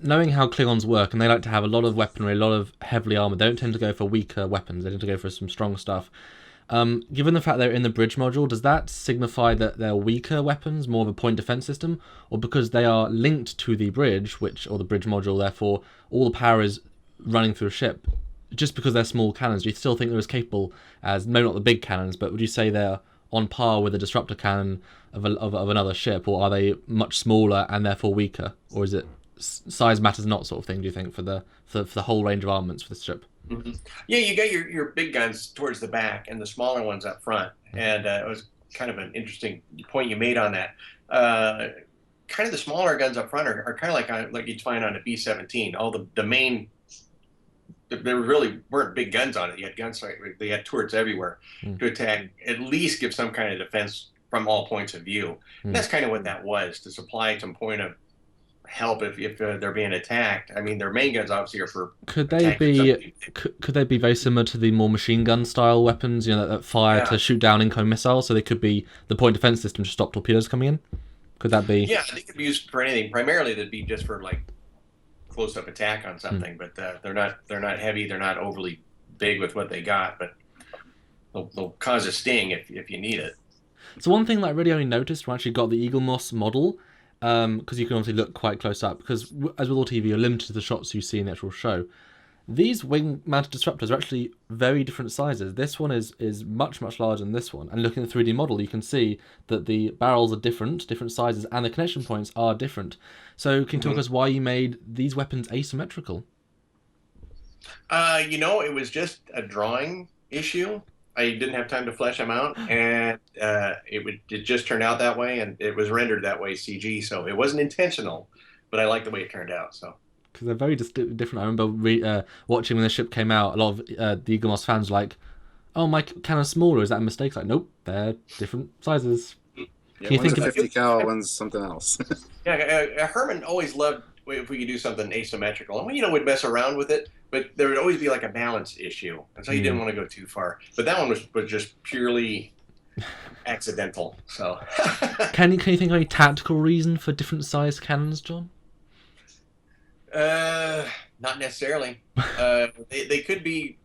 knowing how Klingons work, and they like to have a lot of weaponry, a lot of heavily armored, they don't tend to go for weaker weapons. They tend to go for some strong stuff. Given the fact they're in the bridge module, does that signify that they're weaker weapons, more of a point defense system, or because they are linked to the bridge, or the bridge module, therefore all the power is running through a ship? Just because they're small cannons, do you still think they're as capable as, maybe not the big cannons, but would you say they're on par with a disruptor cannon of another ship, or are they much smaller and therefore weaker, or is it size matters not sort of thing? Do you think for the whole range of armaments for this ship? Hmm. Yeah, you got your big guns towards the back and the smaller ones up front. And it was kind of an interesting point you made on that. Kind of the smaller guns up front are kind of like you'd find on a B-17. All the main, there really weren't big guns on it. You had guns, they had turrets everywhere to attack, at least give some kind of defense from all points of view. And that's kind of what that was, to supply some point of help if they're being attacked. I mean, their main guns obviously are for Could they attacking be something. could they be very similar to the more machine gun style weapons? That fire Yeah, to shoot down incoming missiles. So they could be the point defense system to stop torpedoes coming in. Could that be? yeah, they could be used for anything. Primarily, they'd be just for like close-up attack on Hmm. something. But they're not heavy. They're not overly big with what they got. But they'll cause a sting if you need it. So one thing that I really only noticed when I actually got the Eagle Moss model, because you can obviously look quite close up, because as with all TV, you're limited to the shots you see in the actual show. These wing-mounted disruptors are actually very different sizes. This one is much, much larger than this one. And looking at the 3D model, you can see that the barrels are different sizes, and the connection points are different. So can you talk Hmm. us why you made these weapons asymmetrical? It was just a drawing issue. I didn't have time to flesh them out, and it just turned out that way, and it was rendered that way CG, so it wasn't intentional, but I like the way it turned out. So Because they're very different. I remember watching when the ship came out, a lot of the Eagle Moss fans were like, "Oh, my cannon's smaller. Is that a mistake?" It's like, nope, they're different sizes. Yeah, Can you one's think a of? 50 cal, one's something else. yeah, Herman always loved if we could do something asymmetrical, and we'd mess around with it, but there would always be like a balance issue, and so he didn't Hmm. want to go too far. But that one was just purely accidental. So. Can you think of any tactical reason for different size cannons, John? Uh, Not necessarily. They could be,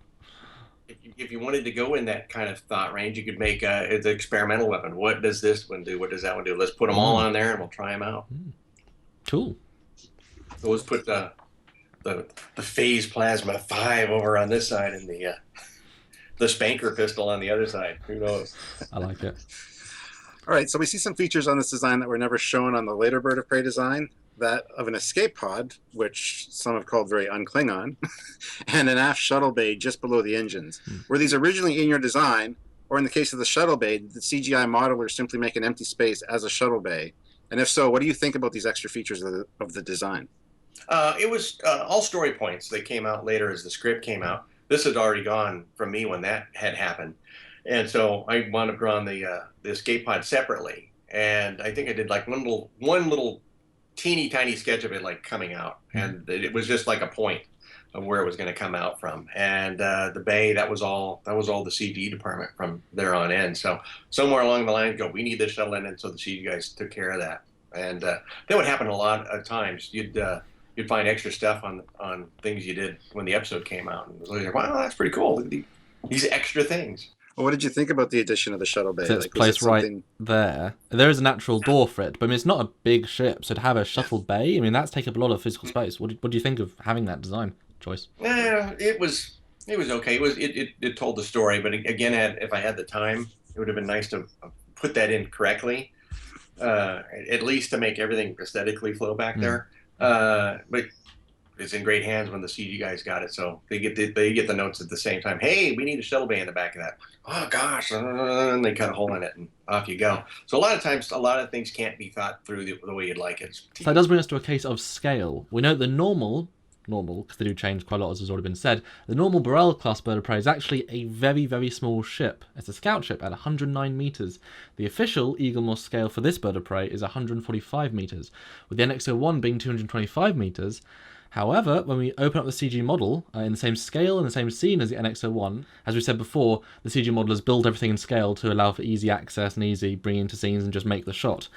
if you wanted to go in that kind of thought range, you could make it's an experimental weapon. What does this one do? What does that one do? Let's put them all Mm, on there and we'll try them out. cool. So let's put the phase plasma 5 over on this side and the spanker pistol on the other side. Who knows? I like it. All right, so we see some features on this design that were never shown on the later Bird of Prey design. That of an escape pod, which some have called very un-Klingon, and an aft shuttle bay just below the engines. Were these originally in your design, or in the case of the shuttle bay, did the CGI modeler simply make an empty space as a shuttle bay? And if so, what do you think about these extra features of the design? It was all story points that came out later as the script came out. This had already gone from me when that had happened, and so I wound up drawing the escape pod separately. And I think I did like one little teeny tiny sketch of it like coming out, and it was just like a point of where it was going to come out from. And the bay, that was all the CG department from there on in. So somewhere along the line, go, we need this shuttle in, and so the CG guys took care of that. And that would happen a lot of times. You'd find extra stuff on things you did when the episode came out, and it was like, wow, that's pretty cool. Look at these extra things. Well, what did you think about the addition of the shuttle bay? So it's Like, was it placed right something? there. There is a natural door for it, but I mean, it's not a big ship, so to have a shuttle bay, I mean, that's taken up a lot of physical space. What do you think of having that design choice? Yeah, it was okay. It told the story, but again, if I had the time, it would have been nice to put that in correctly, at least to make everything aesthetically flow back Mm. there. But it's in great hands when the CG guys got it, so they get the notes at the same time. Hey, we need a shuttle bay in the back of that. Oh gosh, and they cut a hole in it, and off you go. So a lot of times, a lot of things can't be thought through the way you'd like it. So that does bring us to a case of scale. We know the normal, because they do change quite a lot, as has already been said, the normal Burrell class bird of prey is actually a very, very small ship. It's a scout ship at 109 metres. The official Eagle Moss scale for this bird of prey is 145 metres, with the NX-01 being 225 metres. However, when we open up the CG model in the same scale and the same scene as the NX-01, as we said before, the CG model has built everything in scale to allow for easy access and easy bringing into scenes and just make the shot.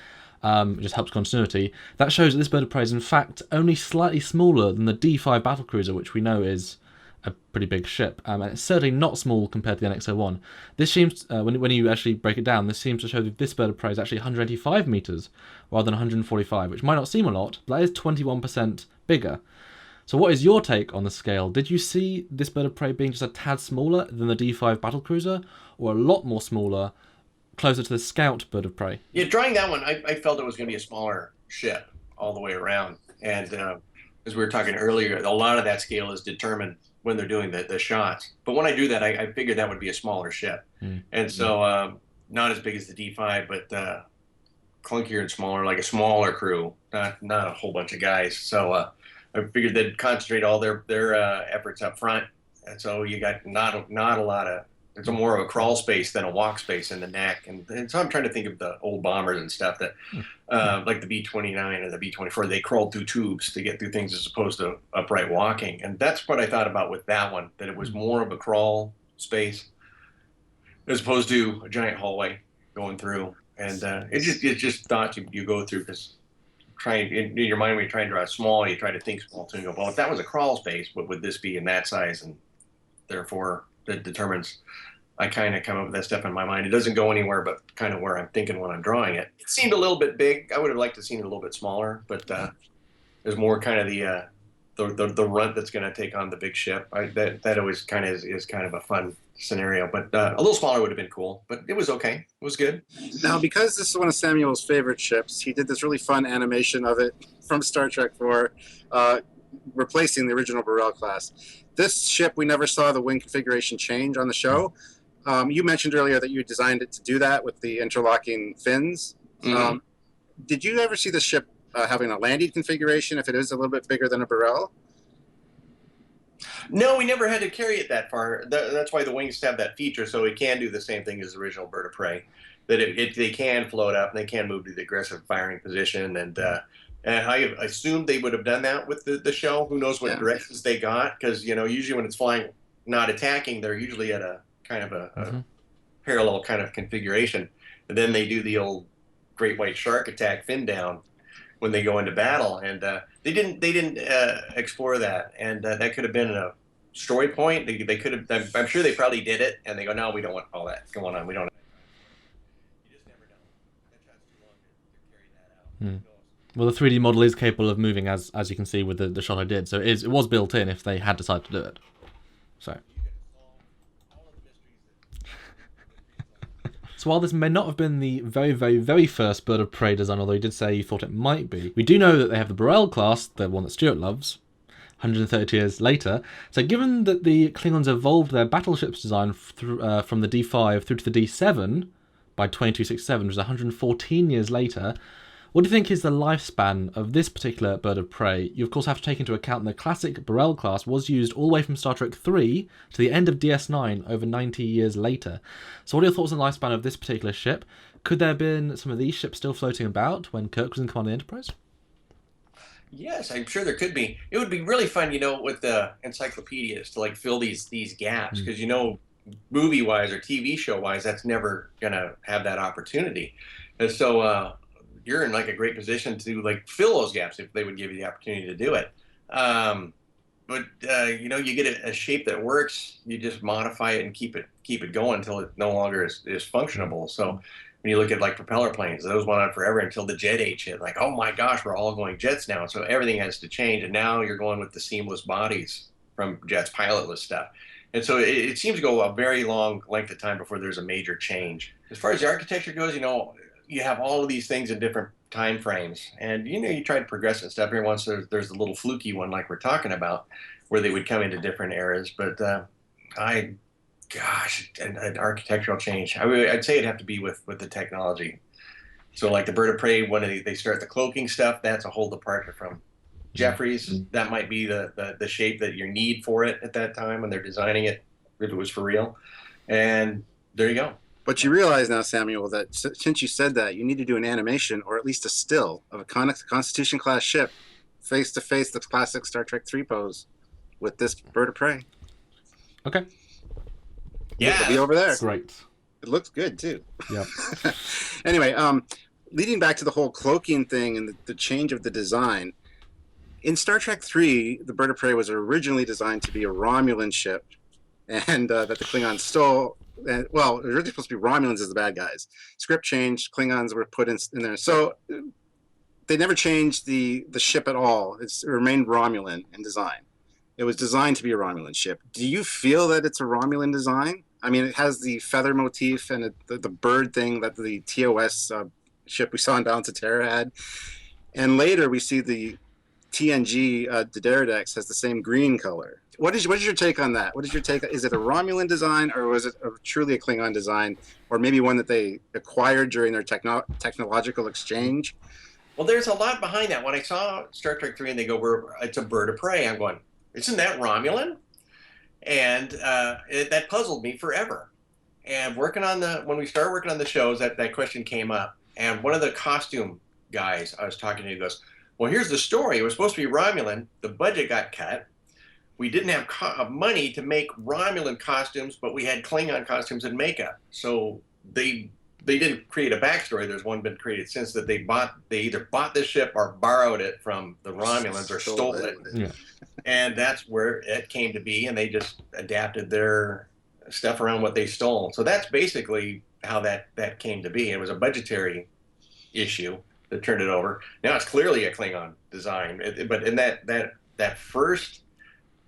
It just helps continuity. That shows that this bird of prey is in fact only slightly smaller than the D5 battlecruiser, which we know is a pretty big ship, and it's certainly not small compared to the NX-01. This seems, when you actually break it down, this seems to show that this bird of prey is actually 185 meters rather than 145, which might not seem a lot, but that is 21% bigger. So what is your take on the scale? Did you see this bird of prey being just a tad smaller than the D5 battlecruiser, or a lot more smaller, closer to the Scout bird of prey? Yeah, drawing that one, I felt it was going to be a smaller ship all the way around. And as we were talking earlier, a lot of that scale is determined when they're doing the shots. But when I do that, I figured that would be a smaller ship. And so not as big as the D5, but clunkier and smaller, like a smaller crew, not a whole bunch of guys. So I figured they'd concentrate all their efforts up front. And so you got not a lot of, it's more of a crawl space than a walk space in the neck. And so I'm trying to think of the old bombers and stuff that, like the B-29 or the B-24, they crawled through tubes to get through things as opposed to upright walking. And that's what I thought about with that one, that it was more of a crawl space as opposed to a giant hallway going through. And it's just thoughts you go through, because trying in your mind when you're trying to draw small, you try to think small too, and you go, well, if that was a crawl space, what would this be in that size? And therefore that determines, I kind of come up with that stuff in my mind. It doesn't go anywhere but kind of where I'm thinking when I'm drawing it. It seemed a little bit big. I would have liked to have seen it a little bit smaller, but there's more kind of the runt that's going to take on the big ship. That always kind of is kind of a fun scenario, but a little smaller would have been cool, but it was okay. It was good. Now, because this is one of Samuel's favorite ships, he did this really fun animation of it from Star Trek 4, replacing the original Burrell class. This ship, we never saw the wing configuration change on the show. You mentioned earlier that you designed it to do that with the interlocking fins. Mm-hmm. Did you ever see the ship having a landing configuration if it is a little bit bigger than a Burrell? No, we never had to carry it that far. That's why the wings have that feature, so it can do the same thing as the original bird of prey. That they can float up and they can move to the aggressive firing position. And I assumed they would have done that with the show. Who knows what directions they got? Because usually when it's flying, not attacking, they're usually at a kind of a parallel kind of configuration. And then they do the old great white shark attack fin down when they go into battle, and they didn't explore that, and that could have been a story point. They could have. I'm sure they probably did it, and they go, no, we don't want all that going on. We don't. You just never know. That shot's too long to carry that out. Well, the 3D model is capable of moving, as you can see with the shot I did. So it was built in if they had decided to do it. So. So while this may not have been the very, very, very first bird of prey design, although he did say he thought it might be, we do know that they have the Burrell class, the one that Stuart loves, 130 years later. So given that the Klingons evolved their battleships design from the D5 through to the D7 by 2267, which is 114 years later, what do you think is the lifespan of this particular bird of prey? You of course have to take into account the classic Burrell class was used all the way from Star Trek 3 to the end of DS9 over 90 years later. So what are your thoughts on the lifespan of this particular ship? Could there have been some of these ships still floating about when Kirk was in command of the Enterprise? Yes, I'm sure there could be. It would be really fun, with the encyclopedias to fill these gaps, because movie-wise or TV show-wise, that's never gonna have that opportunity. And so you're in a great position to fill those gaps if they would give you the opportunity to do it. But you get a shape that works, you just modify it and keep it going until it no longer is functionable. So when you look at propeller planes, those went on forever until the jet age hit. Oh my gosh, we're all going jets now. So everything has to change, and now you're going with the seamless bodies from jets, pilotless stuff. And so it seems to go a very long length of time before there's a major change. As far as the architecture goes, you have all of these things in different time frames, and you try to progress and stuff. Every once there's a little fluky one like we're talking about, where they would come into different eras. But an architectural change, I'd say it'd have to be with the technology. So the bird of prey, when they start the cloaking stuff, that's a whole departure from Jeffries. That might be the shape that you need for it at that time when they're designing it, if it was for real. And there you go. But you realize now, Samuel, that since you said that, you need to do an animation or at least a still of a Constitution-class ship face-to-face the classic Star Trek 3 pose with this bird of prey. Okay. Yeah. It'll be over there. Great. It looks good, too. Yeah. Anyway, leading back to the whole cloaking thing and the change of the design, in Star Trek 3, the Bird of Prey was originally designed to be a Romulan ship, and that the Klingons stole. And, well, it was originally supposed to be Romulans as the bad guys. Script changed, Klingons were put in there. So they never changed the ship at all. It remained Romulan in design. It was designed to be a Romulan ship. Do you feel that it's a Romulan design? I mean, it has the feather motif and the bird thing that the TOS ship we saw in Balance of Terror had. And later we see the TNG Dederadex has the same green color. What is your take on that? What is your take? Is it a Romulan design, or was it truly a Klingon design, or maybe one that they acquired during their technological exchange? Well, there's a lot behind that. When I saw Star Trek 3 and they go, it's a Bird of Prey, I'm going, isn't that Romulan? And that puzzled me forever. And when we started working on the shows, that question came up. And one of the costume guys I was talking to goes, well, here's the story. It was supposed to be Romulan. The budget got cut. We didn't have money to make Romulan costumes, but we had Klingon costumes and makeup. So they didn't create a backstory. There's one been created since that they either bought this ship or borrowed it from the Romulans or stole it. Yeah. And that's where it came to be, and they just adapted their stuff around what they stole. So that's basically how that came to be. It was a budgetary issue that turned it over. Now it's clearly a Klingon design. But in that first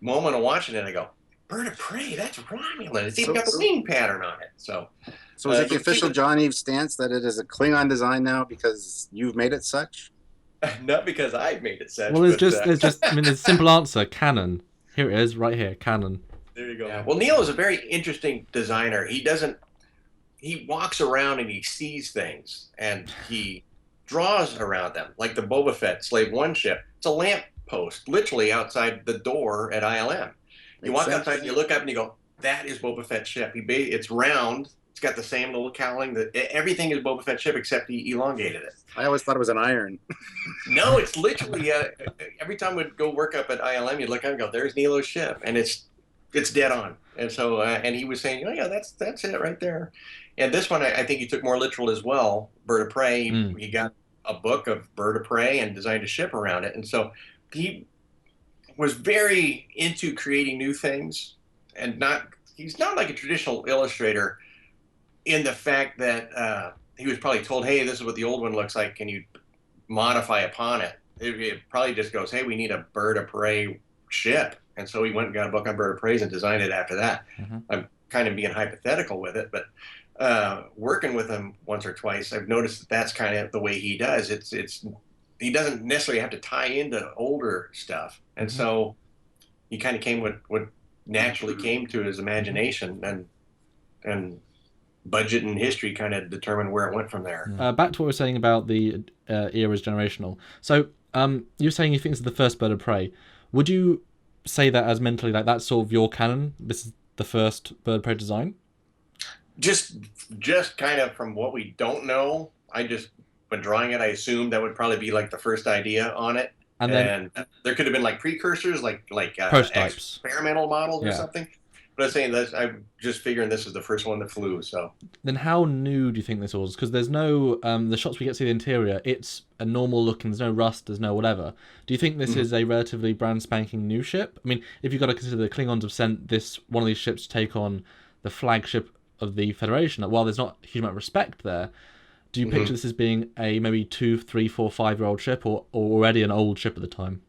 moment of watching it, I go, Bird of Prey, that's Romulan. It's even got the wing pattern on it. So is it the official John Eaves stance that it is a Klingon design now because you've made it such? Not because I've made it such. Well, there's just I mean, there's a simple answer, canon. Here it is, right here, canon. There you go. Yeah. Well, Neil is a very interesting designer. He walks around and he sees things, and he draws around them, like the Boba Fett Slave One ship. It's a lamp post, literally outside the door at ILM. You walk outside and you look up and you go, that is Boba Fett's ship. It's round. It's got the same little cowling. Everything is Boba Fett's ship except he elongated it. I always thought it was an iron. No, it's literally every time we'd go work up at ILM, you'd look up and go, there's Nilo's ship, and it's dead on. And so and he was saying, oh yeah, that's it right there. And this one, I think he took more literal as well. Bird of Prey. He got a book of Bird of Prey and designed a ship around it, and so he was very into creating new things, and he's not like a traditional illustrator in the fact that he was probably told, hey, this is what the old one looks like, can you modify upon it? It probably just goes, hey, we need a Bird of Prey ship, and so he went and got a book on Bird of Prey and designed it after that. I'm kind of being hypothetical with it, but working with him once or twice, I've noticed that that's kind of the way he does. He doesn't necessarily have to tie into older stuff, and so he kind of came what naturally came to his imagination, and budget and history kind of determined where it went from there. Back to what we were saying about the era's generational. So you're saying you think this is the first Bird of Prey. Would you say that as mentally, like that's sort of your canon? This is the first Bird of Prey design? Just kind of from what we don't know, when drawing it, I assumed that would probably be like the first idea on it. And then there could have been like precursors, like prototypes, experimental models or something. But I'm saying that I'm just figuring this is the first one that flew. So then, how new do you think this was? Because there's no the shots we get to see the interior. It's a normal looking. There's no rust. There's no whatever. Do you think this is a relatively brand spanking new ship? I mean, if you've got to consider the Klingons have sent one of these ships to take on the flagship of the Federation. While there's not a huge amount of respect there, do you picture this as being a maybe 2, 3, 4, 5-year-old ship, or already an old ship at the time?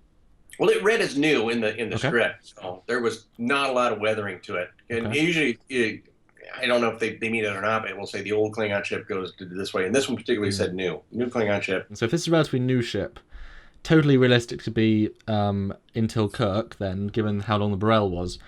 Well, it read as new in the script, so there was not a lot of weathering to it. And usually, I don't know if they mean it or not, but we'll say the old Klingon ship goes this way, and this one particularly said new Klingon ship. So if this is a relatively new ship, totally realistic to be until Kirk, then, given how long the Burrell was,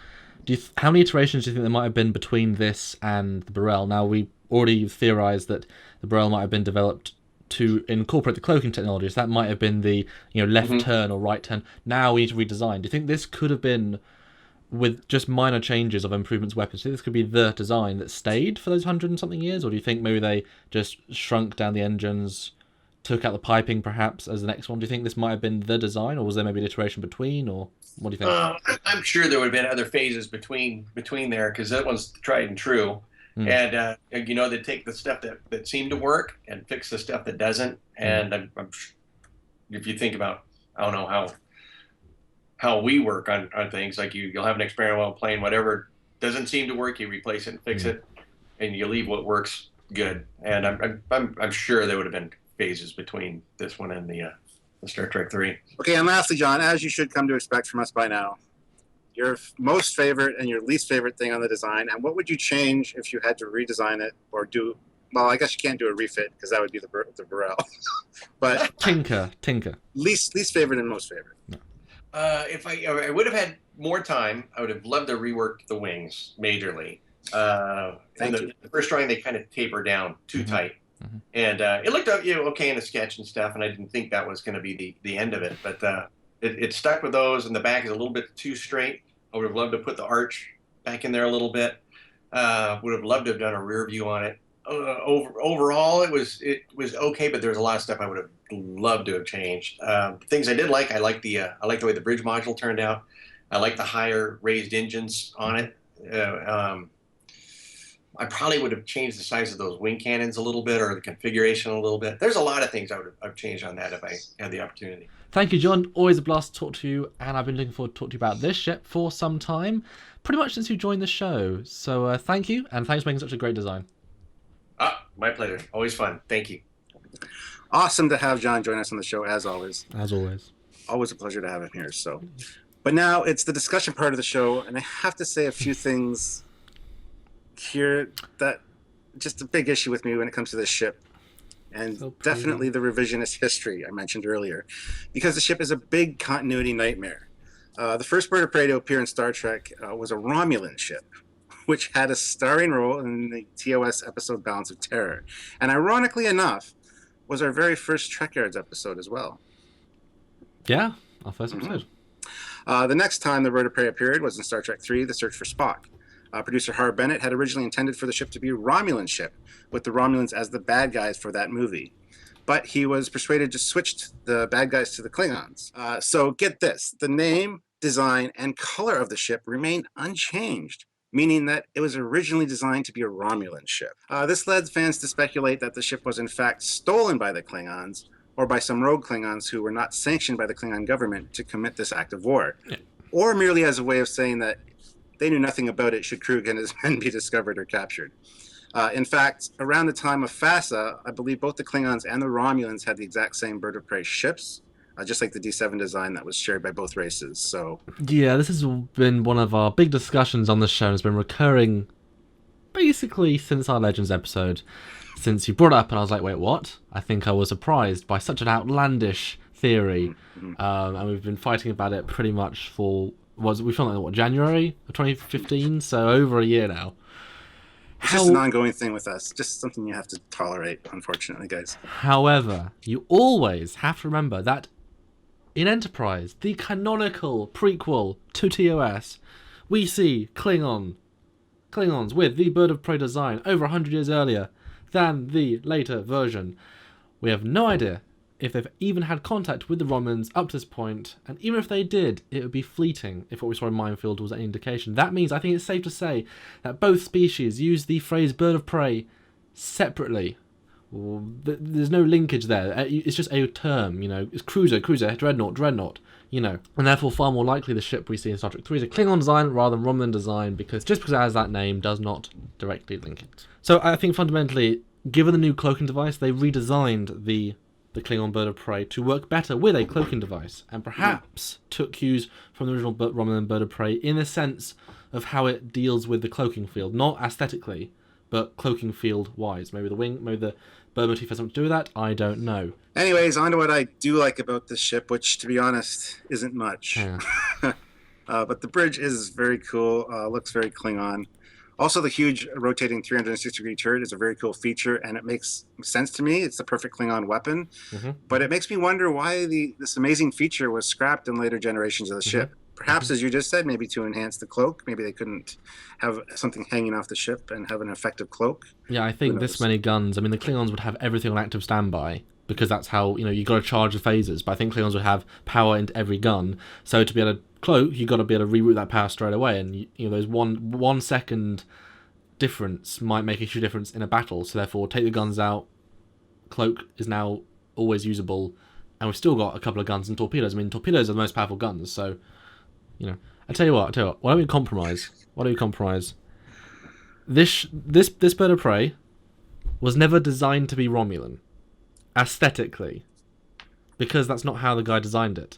how many iterations do you think there might have been between this and the Burrell? Now, we already theorized that the Burrell might have been developed to incorporate the cloaking technology, so that might have been the left turn or right turn. Now we need to redesign. Do you think this could have been, with just minor changes of improvements to weapons, do you think this could be the design that stayed for those 100 and something years, or do you think maybe they just shrunk down the engines, took out the piping perhaps as the next one? Do you think this might have been the design, or was there maybe an iteration between, or what do you think? I'm sure there would have been other phases between there, because that one's tried and true. And they take the stuff that seemed to work and fix the stuff that doesn't. And if you think about, I don't know how we work on things, like you'll have an experimental plane, whatever doesn't seem to work, you replace it and fix it, and you leave what works good. And I'm sure there would have been phases between this one and the Star Trek 3. Okay, and lastly, John, as you should come to expect from us by now, your most favorite and your least favorite thing on the design, and what would you change if you had to redesign it or do? Well, I guess you can't do a refit because that would be the Burrell. But tinker. Least favorite and most favorite. No. If I would have had more time, I would have loved to rework the wings majorly. Thank you. The first drawing, they kind of taper down too tight. And it looked okay in the sketch and stuff, and I didn't think that was going to be the end of it. But it stuck with those, and the back is a little bit too straight. I would have loved to put the arch back in there a little bit. Would have loved to have done a rear view on it. Overall, it was okay, but there was a lot of stuff I would have loved to have changed. Things I did like, I liked the way the bridge module turned out. I like the higher raised engines on it. I probably would have changed the size of those wing cannons a little bit, or the configuration a little bit. There's a lot of things I would have changed on that if I had the opportunity. Thank you, John. Always a blast to talk to you, and I've been looking forward to talk to you about this ship for some time, pretty much since you joined the show. So thank you, and thanks for making such a great design. My pleasure. Always fun. Thank you. Awesome to have John join us on the show, as always. As always. Always a pleasure to have him here. So, but now it's the discussion part of the show, and I have to say a few things here that just a big issue with me when it comes to this ship. And definitely the revisionist history I mentioned earlier, because the ship is a big continuity nightmare. The first bird of prey to appear in Star Trek was a Romulan ship, which had a starring role in the TOS episode Balance of Terror. And ironically enough, was our very first Trekyards episode as well. Yeah, our first episode. The next time the bird of prey appeared was in Star Trek 3, The Search for Spock. Producer Harv Bennett had originally intended for the ship to be a Romulan ship, with the Romulans as the bad guys for that movie. But he was persuaded to switch the bad guys to the Klingons. So get this, the name, design, and color of the ship remained unchanged, meaning that it was originally designed to be a Romulan ship. This led fans to speculate that the ship was in fact stolen by the Klingons, or by some rogue Klingons who were not sanctioned by the Klingon government to commit this act of war. Yeah. Or merely as a way of saying that they knew nothing about it should Krug and his men be discovered or captured. In fact, around the time of FASA, I believe both the Klingons and the Romulans had the exact same bird of prey ships, just like the D7 design that was shared by both races. So yeah, this has been one of our big discussions on the show. It's been recurring basically since our Legends episode, since you brought it up, and I was like, wait, what? I think I was surprised by such an outlandish theory, and we've been fighting about it pretty much for... we filmed like January of 2015, so over a year now. It's just an ongoing thing with us, just something you have to tolerate, unfortunately, guys. However, you always have to remember that in Enterprise, the canonical prequel to TOS, we see Klingons with the bird of prey design over 100 years earlier than the later version. We have no idea if they've even had contact with the Romulans up to this point, and even if they did, it would be fleeting if what we saw in Minefield was any indication. That means I think it's safe to say that both species use the phrase bird of prey separately. There's no linkage there. It's just a term, it's cruiser, dreadnought, and therefore far more likely the ship we see in Star Trek 3 is a Klingon design rather than Romulan design, because just because it has that name does not directly link it. So I think fundamentally, given the new cloaking device, they redesigned the Klingon bird of prey to work better with a cloaking device, and perhaps took cues from the original Romulan bird of prey in the sense of how it deals with the cloaking field, not aesthetically, but cloaking field wise. Maybe the bird motif has something to do with that. I don't know. Anyways, on to what I do like about this ship, which, to be honest, isn't much. Yeah. But the bridge is very cool. Looks very Klingon. Also, the huge rotating 360-degree turret is a very cool feature, and it makes sense to me. It's the perfect Klingon weapon. But it makes me wonder why this amazing feature was scrapped in later generations of the ship. Perhaps, as you just said, maybe to enhance the cloak. Maybe they couldn't have something hanging off the ship and have an effective cloak. Yeah, I think this many guns... I mean, the Klingons would have everything on active standby, because that's how, you got to charge the phasers. But I think Klingons would have power into every gun. So to be able to cloak, you got to be able to reroute that power straight away. And, those one second difference might make a huge difference in a battle. So therefore, take the guns out. Cloak is now always usable, and we've still got a couple of guns and torpedoes. I mean, torpedoes are the most powerful guns, so I tell you what. Why don't we compromise? This bird of prey was never designed to be Romulan, aesthetically, because that's not how the guy designed it.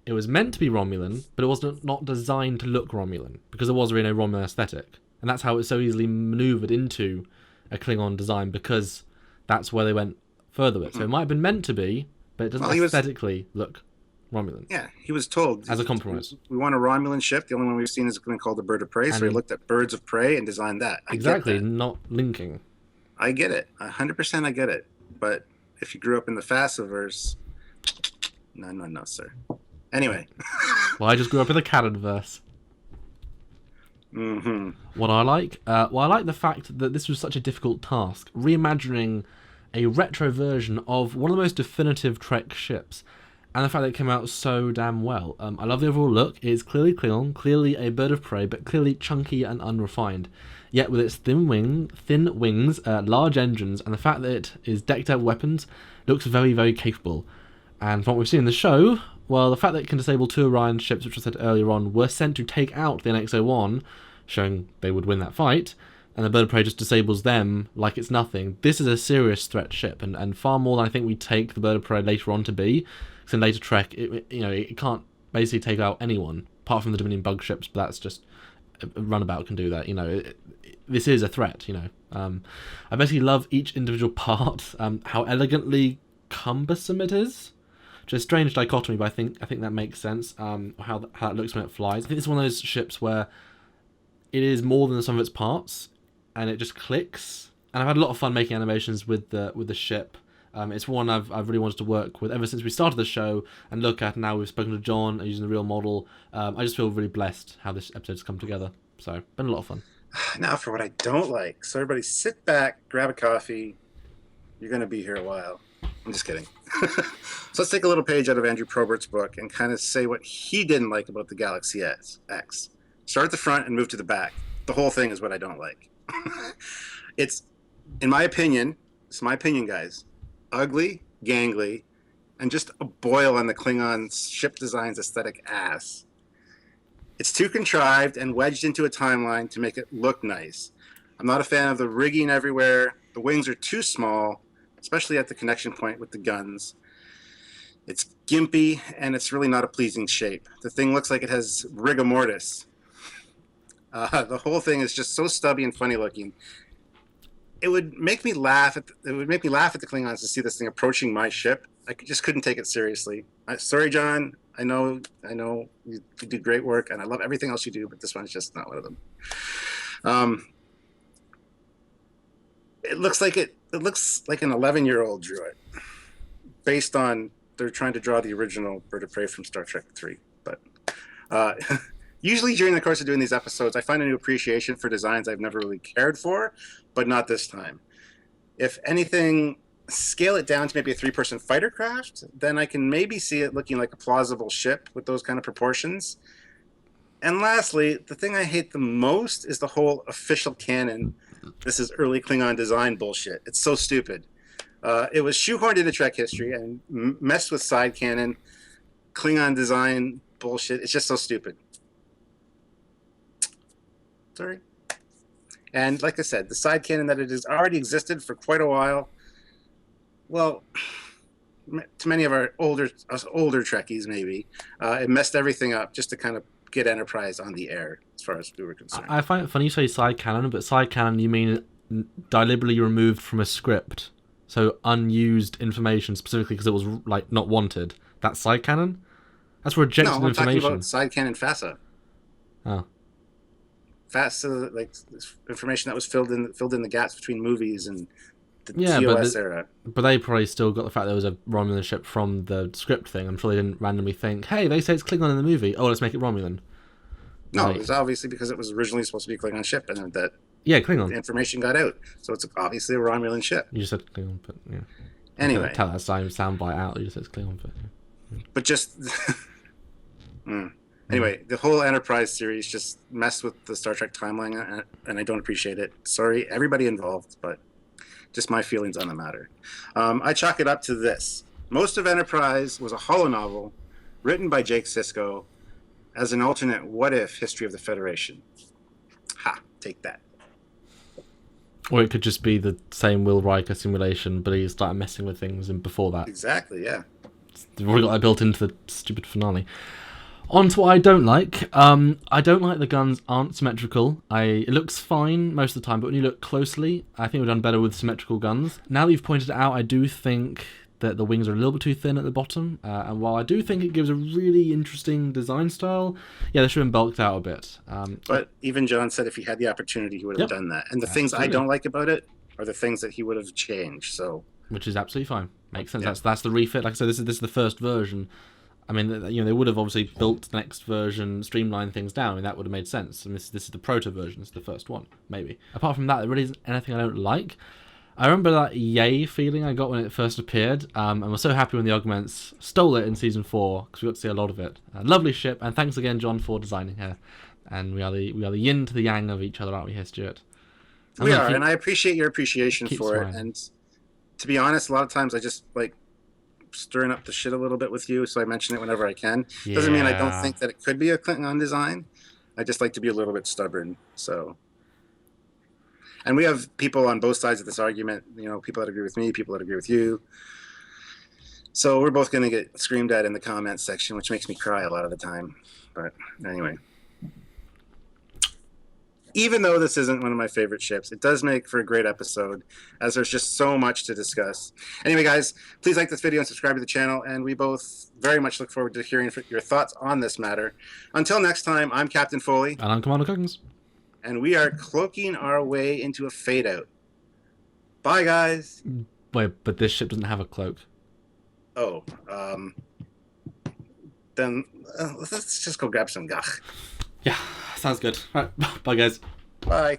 It was meant to be Romulan, but it was not designed to look Romulan, because there was really no Romulan aesthetic. And that's how it was so easily manoeuvred into a Klingon design, because that's where they went further with it. So it might have been meant to be, but it doesn't aesthetically look Romulan. Yeah, he was told. As a compromise. We want a Romulan ship. The only one we've seen is something called the Bird of Prey, so he looked at birds of prey and designed that. Exactly, not linking. I get it. 100% I get it. But if you grew up in the Fassiverse, no, sir. Anyway. Well, I just grew up in the Canonverse. Mm-hmm. What I like? I like the fact that this was such a difficult task. Reimagining a retro version of one of the most definitive Trek ships. And the fact that it came out so damn well. I love the overall look. It is clearly Klingon, clearly a bird of prey, but clearly chunky and unrefined. Yet with its thin wings, large engines, and the fact that it is decked out with weapons, looks very, very capable. And from what we've seen in the show, well, the fact that it can disable 2 Orion ships, which I said earlier on, were sent to take out the NX-01, showing they would win that fight, and the bird of prey just disables them like it's nothing. This is a serious threat ship, and far more than I think we take the bird of prey later on to be. Because in later Trek, it can't basically take out anyone, apart from the Dominion bug ships, but that's just a runabout can do that. This is a threat. I basically love each individual part, how elegantly cumbersome it is. Just a strange dichotomy, but I think that makes sense. How it looks when it flies. I think it's one of those ships where it is more than the sum of its parts, and it just clicks. And I've had a lot of fun making animations with the ship. It's one I've really wanted to work with ever since we started the show and look at. Now we've spoken to John and using the real model. I just feel really blessed how this episode's come together. So, been a lot of fun. Now for what I don't like. So everybody sit back, grab a coffee. You're going to be here a while. I'm just kidding. So let's take a little page out of Andrew Probert's book and kind of say what he didn't like about the Galaxy X. Start at the front and move to the back. The whole thing is what I don't like. It's, in my opinion, it's my opinion, guys, ugly, gangly, and just a boil on the Klingon ship design's aesthetic ass. It's too contrived and wedged into a timeline to make it look nice. I'm not a fan of the rigging everywhere. The wings are too small, especially at the connection point with the guns. It's gimpy, and it's really not a pleasing shape. The thing looks like it has rigor mortis. The whole thing is just so stubby and funny looking. It would make me laugh at the Klingons to see this thing approaching my ship. I just couldn't take it seriously. Sorry, John. I know you do great work, and I love everything else you do, but this one's just not one of them. It looks like an 11-year-old drew it, based on they're trying to draw the original Bird of Prey from Star Trek 3. But usually during the course of doing these episodes, I find a new appreciation for designs I've never really cared for, but not this time. If anything, scale it down to maybe a 3-person fighter craft, then I can maybe see it looking like a plausible ship with those kind of proportions. And lastly, the thing I hate the most is the whole official canon. This is early Klingon design bullshit. It's so stupid. It was shoehorned into Trek history and messed with side canon, Klingon design bullshit. It's just so stupid. Sorry. And like I said, the side canon that it has already existed for quite a while. Well, to many of us older Trekkies, maybe, it messed everything up just to kind of get Enterprise on the air, as far as we were concerned. I find it funny you say side canon, but side canon you mean deliberately removed from a script, so unused information specifically because it was like not wanted. That's side canon. That's rejected information. No, I'm talking about side canon FASA. Oh. FASA, like information that was filled in the gaps between movies and the TOS era. But they probably still got the fact there was a Romulan ship from the script thing. I'm sure they didn't randomly think, hey, they say it's Klingon in the movie. Oh, let's make it Romulan. No, it was obviously because it was originally supposed to be a Klingon ship, and that Klingon. The information got out. So it's obviously a Romulan ship. You just said Klingon, but yeah. Anyway. Tell that soundbite out. You just said it's Klingon, but... Yeah. But just... Anyway, the whole Enterprise series just messed with the Star Trek timeline, and I don't appreciate it. Sorry, everybody involved, but just my feelings on the matter. I chalk it up to this. Most of Enterprise was a holonovel written by Jake Sisko as an alternate what-if history of the Federation. Ha, take that. Or it could just be the same Will Riker simulation, but he started messing with things and before that. Exactly, yeah. They've already got that built into the stupid finale. On to what I don't like. I don't like the guns aren't symmetrical. It looks fine most of the time, but when you look closely, I think we've done better with symmetrical guns. Now that you've pointed it out, I do think that the wings are a little bit too thin at the bottom, and while I do think it gives a really interesting design style, yeah, they should have been bulked out a bit. But even John said if he had the opportunity, he would have done that. And the things I don't like about it are the things that he would have changed. So, which is absolutely fine. Makes sense. Yeah. That's the refit. Like I said, this is the first version. I mean, they would have obviously built the next version, streamlined things down, and that would have made sense. And this is the proto version. It's the first one, maybe. Apart from that, there really isn't anything I don't like. I remember that yay feeling I got when it first appeared, and was so happy when the Augments stole it in Season 4, because we got to see a lot of it. Lovely ship, and thanks again, John, for designing her. And we are the yin to the yang of each other, aren't we here, Stuart? We are, and I appreciate your appreciation for it. And to be honest, a lot of times I just like stirring up the shit a little bit with you, so I mention it whenever I can. Yeah. Doesn't mean I don't think that it could be a Klingon design. I just like to be a little bit stubborn, so... And we have people on both sides of this argument, people that agree with me, people that agree with you. So we're both going to get screamed at in the comments section, which makes me cry a lot of the time. But anyway. Even though this isn't one of my favorite ships, it does make for a great episode, as there's just so much to discuss. Anyway, guys, please like this video and subscribe to the channel, and we both very much look forward to hearing your thoughts on this matter. Until next time, I'm Captain Foley. And I'm Commander Coggins. And we are cloaking our way into a fade-out. Bye, guys. Wait, but this ship doesn't have a cloak. Oh, then let's just go grab some gach. Yeah, sounds good. All right, bye, guys. Bye.